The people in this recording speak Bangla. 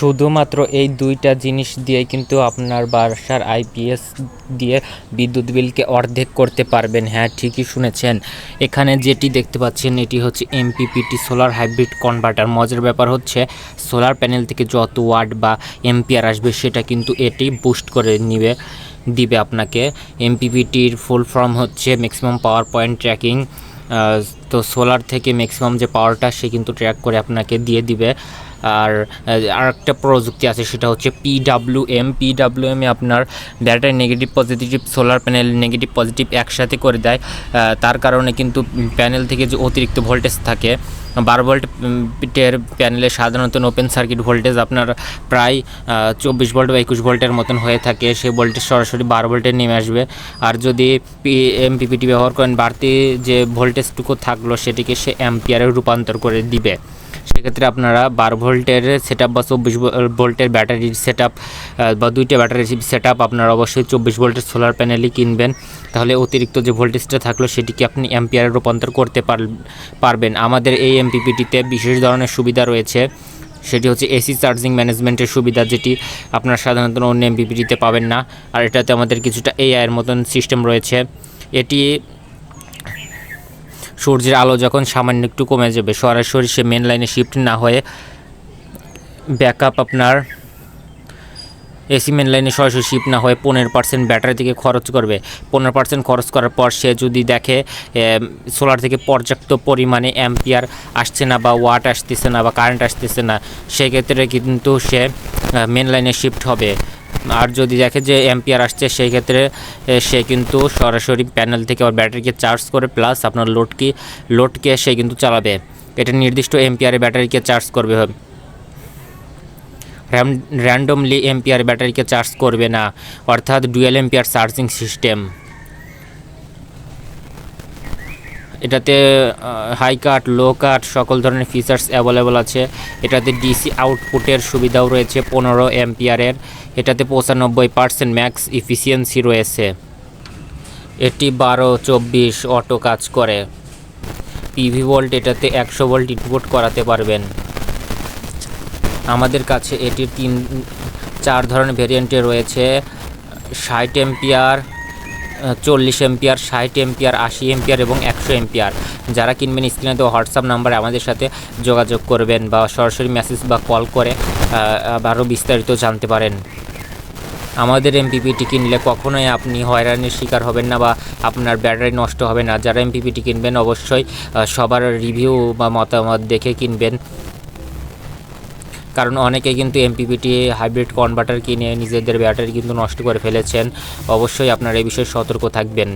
শুধুমাত্র এই দুইটা জিনিস দিয়ে কিন্তু আপনার বাসার আইপিএস দিয়ে বিদ্যুৎ বিলকে অর্ধেক করতে পারবেন। হ্যাঁ, ঠিকই শুনেছেন। এখানে যেটি দেখতে পাচ্ছেন এটি হচ্ছে এমপিপিটি সোলার হাইব্রিড কনভার্টার। মজার ব্যাপার হচ্ছে সোলার প্যানেল থেকে যত ওয়াট বা এম্পিয়ার আসবে সেটা কিন্তু এটি বুস্ট করে দিবে আপনাকে। এমপিপিটির ফুল ফর্ম হচ্ছে ম্যাক্সিমাম পাওয়ার পয়েন্ট ট্র্যাকিং। তো সোলার থেকে ম্যাক্সিমাম যে পাওয়ারটা সে কিন্তু ট্র্যাক করে আপনাকে দিয়ে দিবে। আর আরেকটা প্রযুক্তি আছে, সেটা হচ্ছে পিডাব্লিউএমে আপনার battery negative positive solar panel negative positive একসাথে করে দেয়। তার কারণে কিন্তু প্যানেল থেকে যে অতিরিক্ত ভোল্টেজ থাকে 12 ভোল্টের প্যানেলে সাধারণত ওপেন সার্কিট ভোল্টেজ আপনার প্রায় 24 ভোল্ট বা 21 ভোল্টের মতন হয়ে থাকে, সেই ভোল্টেজ সরাসরি 12 ভোল্টে নেমে আসবে। আর যদি এমপিপিটি ব্যবহার করেন বাড়তি যে ভোল্টেজটুকু থাকলো সেটিকে সে অ্যাম্পিয়ারে রূপান্তর করে দিবে। সেক্ষেত্রে আপনারা 12 ভোল্টের সেট আপ বা 24 ভোল্টের ব্যাটারির সেট আপ বা দুইটা ব্যাটারির সেট আপ আপনারা অবশ্যই 24 ভোল্টের সোলার প্যানেলই কিনবেন। তাহলে অতিরিক্ত যে ভোল্টেজটা থাকলো সেটিকে আপনি অ্যাম্পিয়ারে রূপান্তর করতে পারবেন। আমাদের এই এমপিপিটিতে বিশেষ ধরনের সুবিধা রয়েছে, সেটি হচ্ছে এসি চার্জিং ম্যানেজমেন্টের সুবিধা, যেটি আপনারা সাধারণত অন্য এমপিপিটিতে পাবেন না। আর এটাতে আমাদের কিছুটা এআইয়ের মতন সিস্টেম রয়েছে। এটি সূর্যের আলো যখন সামান্য একটু কমে যাবে সরাসরি সে মেন লাইনে শিফট না হয়ে ব্যাকআপ আপনার এসি মেন লাইনে সরাসরি শিফট না হয়ে 15% ব্যাটারি থেকে খরচ করবে। 15% খরচ করার পর সে যদি দেখে সোলার থেকে পর্যাপ্ত পরিমাণে অ্যাম্পিয়ার আসছে না বা ওয়াট আসতেছে না বা কারেন্ট আসতেছে না, সেক্ষেত্রে কিন্তু সে মেন লাইনে শিফট হবে। আর যদি দেখে যে অ্যাম্পিয়ার আসছে সেই ক্ষেত্রে সে কিন্তু সরাসরি প্যানেল থেকে আবার ব্যাটারিকে চার্জ করে প্লাস আপনার লোডকে সে কিন্তু চালাবে। এটা নির্দিষ্ট এম্পিয়ারে ব্যাটারিকে চার্জ করবে, র্যান্ডমলি এম্পিয়ার ব্যাটারিকে চার্জ করবে না, অর্থাৎ ডুয়েল এম্পিয়ার চার্জিং সিস্টেম। এটাতে হাই কাট লো কাট সকল ধরনের ফিচার্স অ্যাভেলেবল আছে। এটাতে ডিসি আউটপুটের সুবিধাও রয়েছে 15 অ্যাম্পিয়ারের। এটাতে 95% ম্যাক্স ইফিসিয়েন্সি রয়েছে। এটি 12-24 অটো কাজ করে। পিভি ভোল্ট এটাতে 100 ভোল্ট ইনপুট করাতে পারবেন। আমাদের কাছে এটির 4 ধরনের ভেরিয়েন্টে রয়েছে, 60 এম্পিয়ার, 40 এম্পিয়ার, 60 এম্পিয়ার, 80 এম্পিয়ার এবং 100 এম্পিয়ার। যারা কিনবেন স্ক্রিনে দেওয়া হোয়াটসঅ্যাপ নাম্বারে আমাদের সাথে যোগাযোগ করবেন বা সরাসরি মেসেজ বা কল করে আরও বিস্তারিত জানতে পারেন। আমাদের এমপিপিটি কিনলে কখনোই আপনি হয়রানির শিকার হবেন না বা আপনার ব্যাটারি নষ্ট হবে না। যারা এমপিপিটি কিনবেন অবশ্যই সবার রিভিউ বা মতামত দেখে কিনবেন, কারণ অনেকে কিন্তু এমপিপিটি হাইব্রিড কনভার্টার কিনে নিজেদের ব্যাটারি কিন্তু নষ্ট করে ফেলেছেন। অবশ্যই আপনারা এই বিষয়ে সতর্ক থাকবেন।